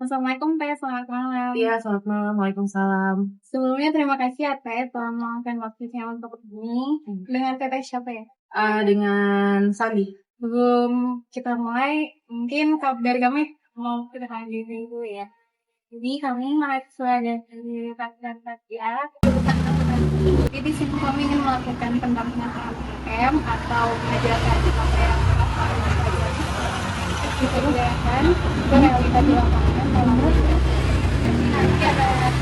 Assalamualaikum Teh, selamat malam. Iya, selamat malam. Waalaikumsalam. Sebelumnya terima kasih ya Teh telah meluangkan waktunya untuk ini. Dengan Teteh siapa ya? Dengan Sandi. Sebelum kita mulai, mungkin dari kami mau perkenalan diri dulu ya. Jadi kami mahasiswa dari Fakultas Fatia. Jadi di sini kami ingin melakukan pendampingan UMKM atau mengajarkan apa yang dikerjakan ke realita di lapangan. Nanti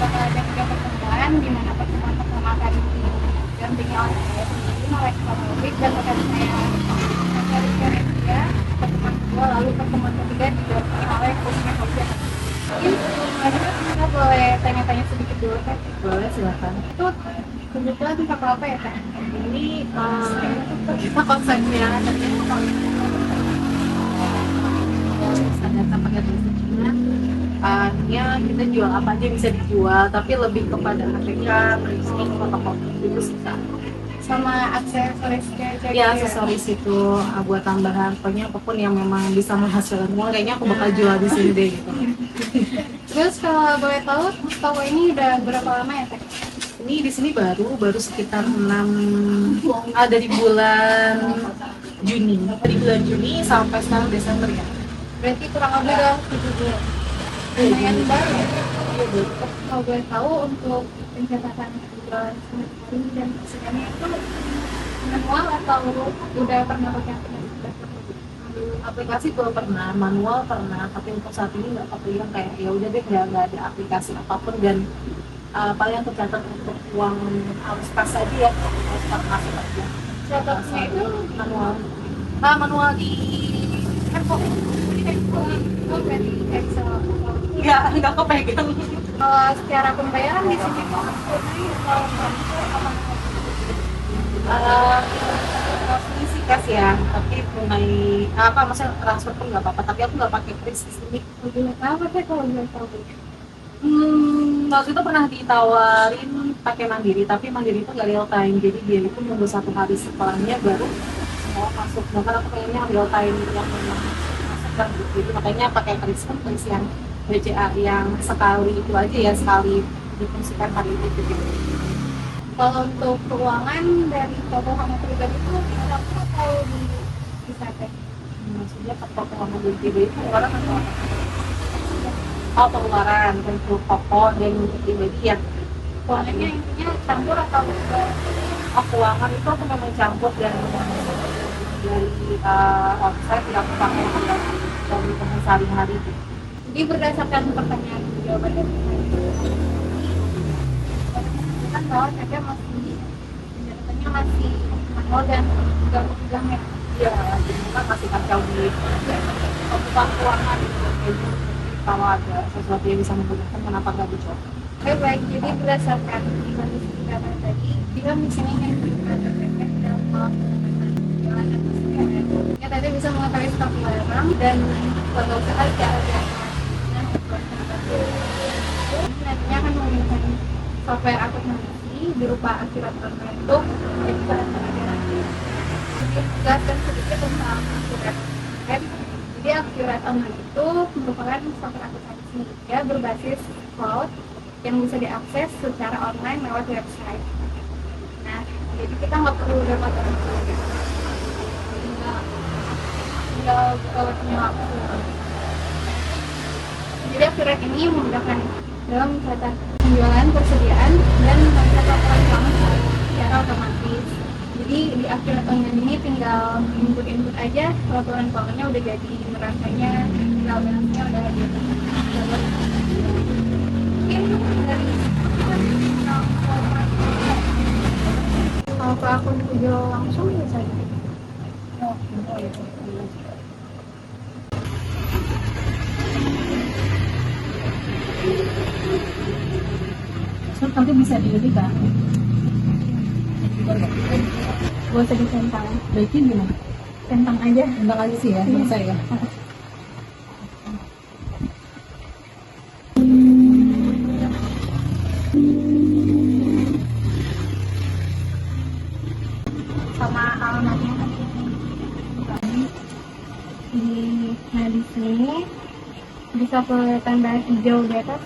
bakal ada 3 pertemuan di mana pertemuan pertama akan didampingi oleh saya sendiri, merespon publik dan rekan saya Rizka. Pertemuan kedua, lalu pertemuan ketiga didampingi oleh Kusme Hobja. Mungkin sebelum lanjut kita boleh tanya-tanya sedikit dulu kan? Boleh, silakan. Itu kebetulan tentang apa ya Kak? Ini kita konsepnya ternyata data pakai tulisannya. Akhirnya kita jual apa aja bisa dijual, tapi lebih kepada APK, printing, fotokopi itu sih Kak. Sama aksesorisnya jadi Ya, aksesoris itu buat tambahan, pokoknya apapun yang memang bisa menghasilkan uang, kayaknya aku bakal jual di sini deh gitu. Terus kalau boleh tahu, toko ini udah berapa lama ya Teh? Ini di sini baru sekitar 6 dari bulan Juni. Dari bulan Juni sampai sekarang Desember ya. Berarti kurang lebih udah 7 bulan. Lumayan baru ya. Kalau boleh tahu untuk pencatatan penjualan sehari dan hasilnya itu manual atau udah pernah pakai aplikasi? Aplikasi belum pernah, manual pernah, tapi untuk saat ini nggak kepikiran kayak ya udah deh nggak ada aplikasi apapun dan paling yang tercatat untuk uang arus kas aja ya, arus kas masuk aja. Catatnya itu Manual. Manual di handphone. oh dari Excel atau Nggak kepegang. kalau secara pembayaran di sini tuh tunai atau transfer apa? Ini sih kas ya, tapi tunai maksudnya transfer pun nggak apa-apa, tapi aku nggak pakai kris di sini. Boleh tahu Teh kalau boleh tahu? Waktu itu pernah ditawarin pakai Mandiri, tapi Mandiri itu nggak real time, jadi dia itu nunggu 1 hari setelahnya baru mau masuk. Bahkan aku pengennya real time yang memang masuk kan gitu, makanya pakai kris pun kris yang BCA yang sekali itu aja ya, sekali difungsikan hari itu gitu. Kalau untuk keuangan dari toko kamu pribadi itu berapa atau bisa Teh? Maksudnya toko keuangan dari pribadi itu pengeluaran atau apa? Oh, pengeluaran untuk toko dan untuk pribadi ya. Keuangannya intinya campur atau enggak? Oh, keuangan itu aku memang campur dan dari offset yang aku pakai dari teman sehari-hari gitu. Jadi berdasarkan pertanyaan jawaban dari kan bahwa saya masih penjelasannya masih manual dan pegang ya. Iya, jadi kan masih kacau di pembukaan keuangan gitu. Jadi kalau ada sesuatu yang bisa memudahkan, kenapa nggak dicoba? Oke baik, jadi berdasarkan kondisi kita tadi, kita di sini yang dalam ya tadi bisa mengetahui stok barang dan foto sekali cara nantinya akan menggunakan software akuntansi berupa akhirat online untuk penjualan garansi. Jelaskan sedikit tentang akhirat online. Jadi akhirat online itu merupakan software akuntansi ya berbasis cloud yang bisa diakses secara online lewat website. Nah, jadi kita nggak perlu dapat tinggal punya waktu. Jadi akhirat ini memudahkan dalam mencatat penjualan, persediaan, dan mencatat laporan keuangan secara otomatis. Jadi di akhirat online ini tinggal input aja, laporan keuangannya udah jadi, neracanya, tinggal balance-nya udah ada. Mungkin dari kalau ke akun video langsung bisa aja. Oh ya. So, nanti bisa diundi kan? Gak usah dicentang, Baiknya gimana? centang aja. Centang aja sih ya, bisa ya. Sama alamatnya di, nah di sini bisa ke tanda hijau di atas.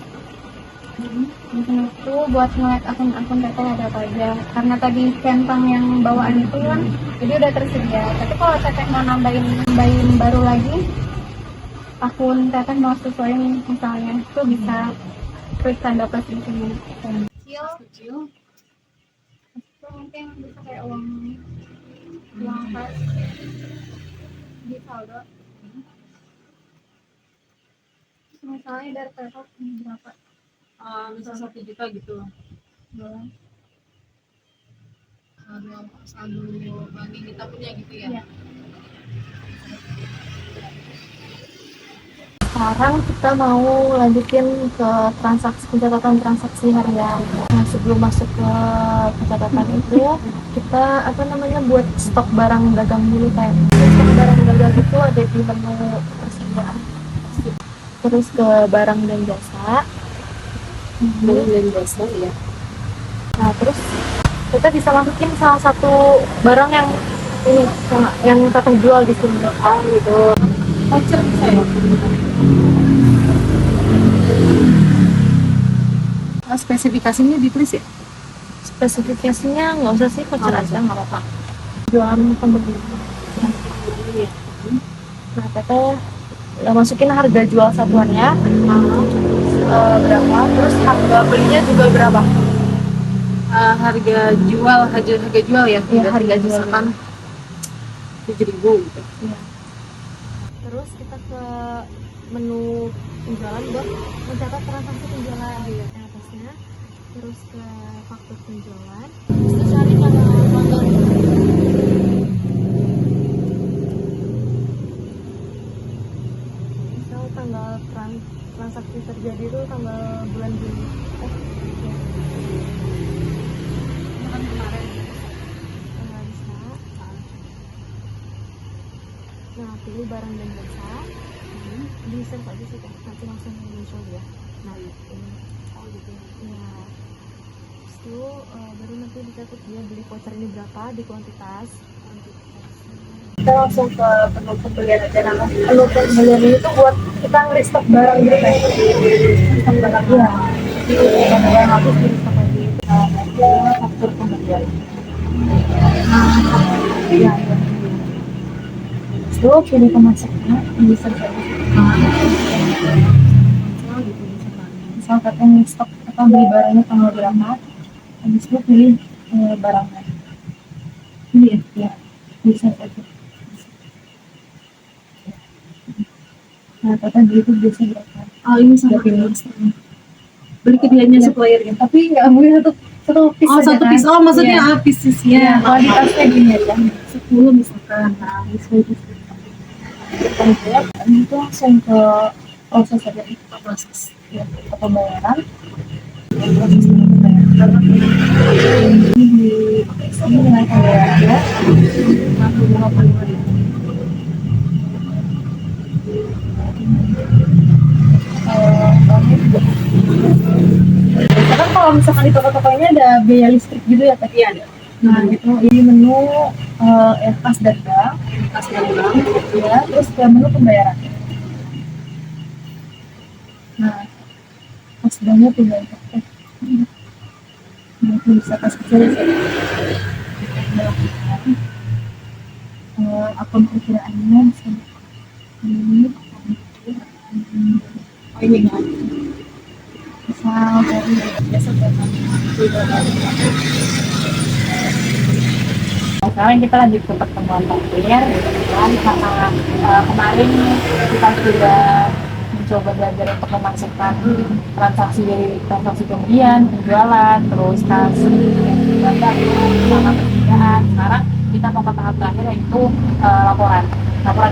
Di sini tuh buat ngeliat akun-akun teteh ada apa aja. Karena tadi centang yang bawaan itu kan, jadi udah tersedia. Tapi kalau teteh mau nambahin baru lagi, akun teteh mau sesuaiin misalnya, itu bisa klik tanda plus di sini. Kecil, Kecil. itu mungkin bisa kayak uang kas di saldo. Misalnya dari teteh berapa? Misal 1 juta gitu. Boleh. Saldo bank yang kita punya gitu ya. Iya. Sekarang kita mau lanjutin ke pencatatan transaksi harian. Nah, sebelum masuk ke pencatatan itu, kita buat stok barang dagang dulu kan. Stok barang dagang itu ada di menu persediaan. Terus ke barang dan jasa. Dan jasa ya. Nah, terus kita bisa masukin salah satu barang yang ini yang kita jual di sini. Gitu. Voucher bisa ya. Spesifikasinya ditulis ya. Spesifikasinya nggak usah sih, voucher aja nggak apa-apa. Jualan pembeli. Nah, teteh masukin harga jual satuannya berapa, terus harga belinya juga berapa. Harga jual ya. Iya, harga jual. Misalkan 7.000 gitu. Iya. Terus kita ke menu penjualan buat mencatat transaksi penjualan di atasnya. Terus ke faktur penjualan. Terus cari tanggal. Misal tanggal transaksi terjadi itu tanggal bulan Juni. Kan kemarin. Bisa. Nah, pilih barang dan jasa. Di save aja sih, nanti langsung muncul ya. Nah, ini. Oh gitu. Ya. Terus itu baru nanti dicatat dia beli voucher ini berapa di kuantitas. Kita langsung ke menu pembelian aja. Nah, menu pembelian ini tuh buat kita nge-restock barang gitu kan. Restock barang ya. Jadi barang habis di restock lagi. Nah, faktur pembelian. Ya. Terus pilih pemasoknya, bisa jadi. Misal katanya stok atau beli barangnya tanggal berapa, habis itu pilih barangnya. Ini ya, bisa saja. Nah, total beli itu biasa berapa? Ini sama pilih. beli keduanya suppliernya. Tapi nggak ambil satu piece Oh, aja, satu kan? piece. Oh, maksudnya Iya. piecesnya. Iya, kuantitasnya gini aja. 10 misalkan. Nah, Itu langsung ke proses aja. proses. Ya, ke pembayaran. Proses pembayaran. Ini di sini nilai pembayarannya 65.000. Kan kalau misalkan di toko-toko ini ada biaya listrik gitu ya, tapi ada. Nah, gitu. Ini menu kas dan bank, ya, terus ke menu pembayaran. Nah, kas banknya tinggal pakai. Nah, itu bisa kas kecil ya. Akun perkiraannya bisa ini. Oh, ini kan. Misal dari biasa sekarang kita lanjut ke pertemuan terakhir kan, karena kemarin kita sudah mencoba belajar untuk memasukkan transaksi pembelian, penjualan, terus kasih, sama pekerjaan. Sekarang kita mau ke tahap terakhir, yaitu laporan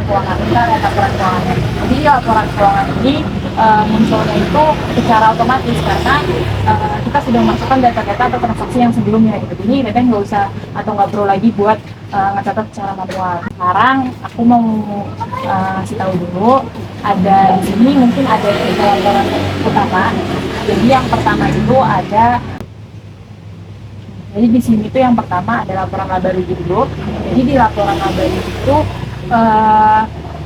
keuangan. Kita ada laporan keuangan. Jadi laporan keuangan ini munculnya itu secara otomatis karena kita sudah masukkan data-data atau transaksi yang sebelumnya gitu. Jadi kita nggak usah atau nggak perlu lagi buat ngecatat secara manual. Sekarang aku mau kasih tahu dulu, ada di sini mungkin ada tiga laporan utama. Jadi yang pertama itu ada, jadi di sini tuh yang pertama ada laporan laba rugi dulu. Jadi di laporan laba rugi itu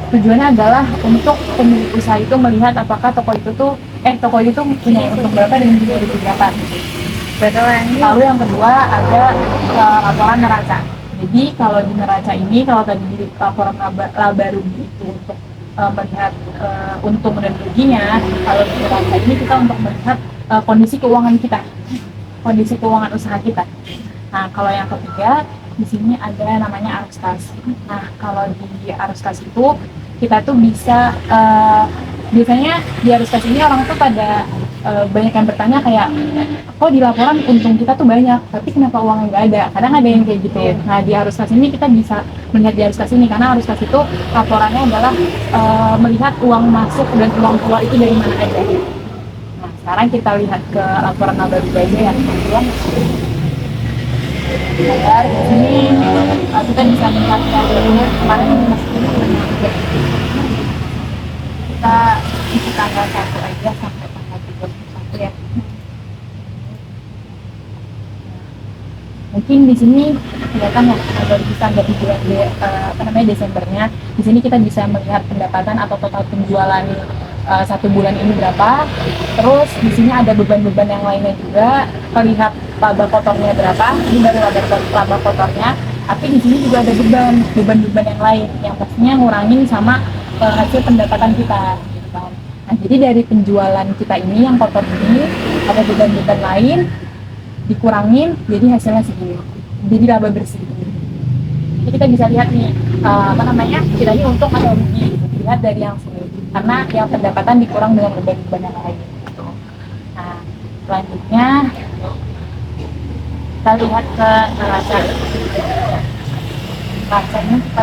tujuannya adalah untuk pemilik usaha itu melihat apakah toko itu punya untung berapa dan rugi berapa. Betul. Lalu yang kedua ada laporan neraca. Jadi kalau di neraca ini, kalau tadi di laporan laba rugi itu untuk melihat untung dan ruginya, kalau di neraca ini kita untuk melihat kondisi keuangan usaha kita. Nah, kalau yang ketiga di sini ada namanya arus kas. Nah, kalau di arus kas itu kita tuh bisa biasanya di arus kas ini orang tuh pada banyak yang bertanya kayak, kok di laporan untung kita tuh banyak, tapi kenapa uangnya nggak ada? Kadang ada yang kayak gitu. Nah, di arus kas ini kita bisa melihat di arus kas ini, karena arus kas itu laporannya adalah melihat uang masuk dan uang keluar itu dari mana aja. Nah, sekarang kita lihat ke laporan laba rugi aja ya, teman-teman. Agar di sini kita bisa melihat dahulunya kemarin kita isi tanggal 1 aja sampai tanggal 31 ya. Mungkin di sini kelihatan ya kalau bisa dari bulan Desembernya. Di sini kita bisa melihat pendapatan atau total penjualan satu bulan ini berapa. Terus di sini ada beban-beban yang lainnya juga, terlihat laba kotornya berapa. Ini baru laba kotornya, tapi di sini juga ada beban-beban yang lain yang pastinya ngurangin sama hasil pendapatan kita gitu kan. Nah, jadi dari penjualan kita ini yang kotor ini ada beban-beban lain dikurangin, jadi hasilnya segini, jadi laba bersih. Jadi kita bisa lihat nih kita ini untung atau rugi, lihat dari yang sini, karena yang pendapatan dikurang dengan beban-beban yang lain gitu. Nah, selanjutnya kita lihat ke neraca. Neracanya kita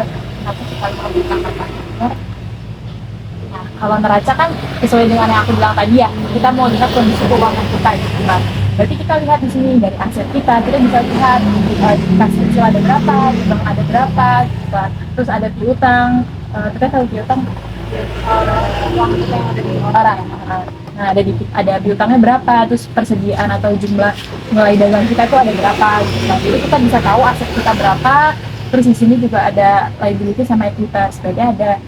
melakukan apa? Nah, kalau neraca kan sesuai dengan yang aku bilang tadi ya, kita mau lihat kondisi keuangan kita gitu kan. Berarti kita lihat di sini dari aset kita bisa lihat kas kecil ada berapa, bank ada berapa, gitu kan. Terus ada piutang, kita tahu piutang uang kita yang ada di orang. Nah, ada piutangnya berapa, terus persediaan atau jumlah nilai dagang kita itu ada berapa, gitu kan. Jadi kita bisa tahu aset kita berapa. Terus di sini juga ada liability sama ekuitas, berarti ada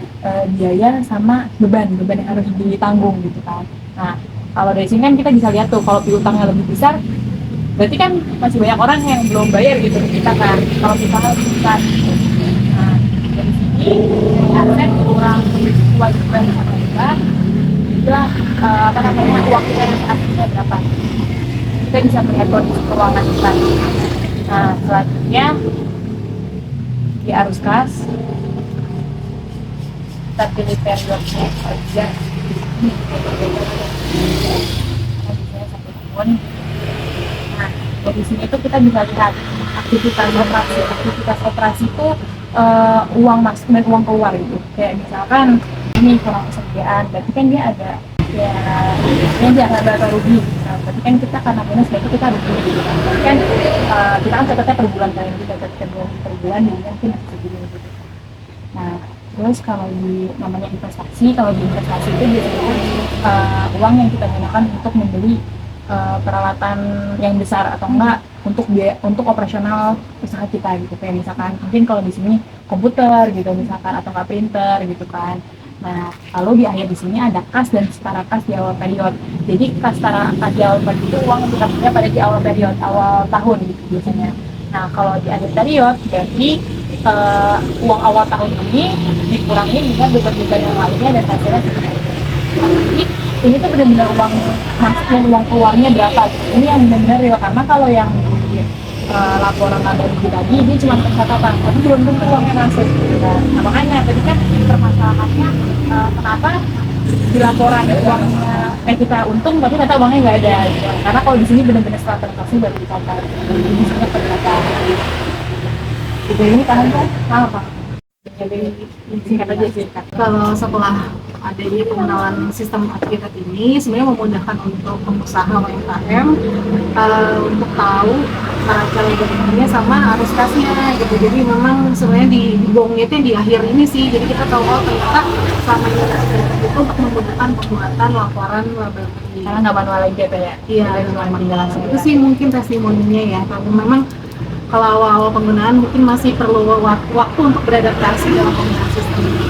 biaya sama beban yang harus ditanggung gitu kan. Nah, kalau dari sini kan kita bisa lihat tuh, kalau piutangnya lebih besar, berarti kan masih banyak orang yang belum bayar gitu ke kita kan. Kalau piutangnya lebih besar, gitu. Nah, dari sini aset kurang kewajiban sama juga, itulah uang kita yang aslinya berapa. Kita bisa melihat kondisi keuangan kita. Nah, selanjutnya di arus kas kita pilih periodnya aja, misalnya 1 tahun. Nah, dari sini itu kita bisa lihat aktivitas operasi itu uang masuk dan uang keluar gitu. Kayak misalkan ini kurang persediaan, berarti kan dia ada dia laba rugi. Nah, berarti kan kita karena minus, berarti kita rugi gitu. Berarti kan kita kan catatnya per bulan kan, kita catat per bulan, jadi kan kita segini gitu. Nah, terus kalau di namanya investasi, kalau di investasi itu biasanya uang yang kita gunakan untuk membeli peralatan yang besar atau enggak untuk operasional usaha kita gitu. Kayak misalkan mungkin kalau di sini komputer gitu misalkan, atau enggak printer gitu kan. Nah, lalu di akhir di sini ada kas dan setara kas di awal period. Jadi kas setara kas di awal period itu uang yang kita punya pada di awal period, awal tahun gitu biasanya. Nah, kalau di akhir period berarti uang awal tahun ini dikurangi dengan beban-beban yang lainnya dan hasilnya seperti itu. Jadi ini tuh benar-benar uang masuk dan uang keluarnya berapa. Ini yang benar-benar real, karena kalau yang di laporan laba rugi tadi dia cuma pencatatan, tapi belum tentu uangnya masuk. Nah, makanya tadi kan permasalahannya kenapa di laporan uangnya kita untung tapi ternyata uangnya nggak ada gitu. Karena kalau di sini benar-benar setelah transaksi baru dicatat, di sini ternyata gitu. Ini paham kan? Apa? Jadi singkat aja singkat. Kalau setelah adanya pengenalan sistem advokat ini sebenarnya memudahkan untuk pengusaha UMKM untuk tahu cara berpikirnya sama arus kasnya gitu. Jadi memang sebenarnya di gongnya itu di akhir ini sih. Jadi kita tahu ternyata selama ini itu untuk memudahkan pembuatan laporan laba rugi. Karena nggak manual lagi ya? Iya, manual. Itu sih mungkin testimoninya ya. Tapi memang kalau awal-awal penggunaan mungkin masih perlu waktu untuk beradaptasi dalam penggunaan sistem ini.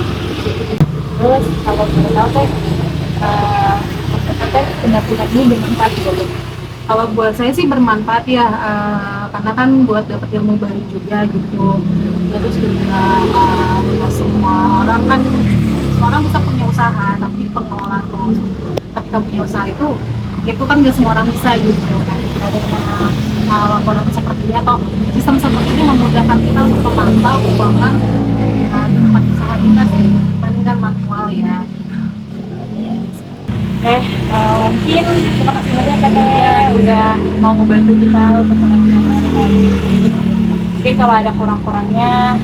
Terus kalau menurut aku teh benar-benar ini bermanfaat juga. Kalau buat saya sih bermanfaat ya, karena kan buat dapat ilmu baru juga gitu. Terus juga nggak semua orang kan, semua orang bisa punya usaha, tapi pengelola tuh, tapi kamu punya usaha itu kan nggak semua orang bisa gitu. Kan ada laporan seperti ini atau sistem seperti ini memudahkan kita untuk memantau keuangan di tempat usaha kita sih, dibandingkan manual ya. Mungkin terima kasih banyak ya Teh udah mau membantu kita untuk mengenai ini. Mungkin kalau ada kurang-kurangnya,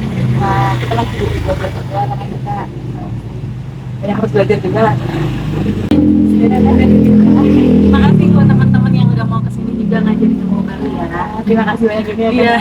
kita lagi belajar juga karena kita banyak harus belajar juga lah. Terima kasih buat teman-teman yang udah mau kesini juga ngajarin ilmu baru ya. Terima kasih banyak juga. Iya.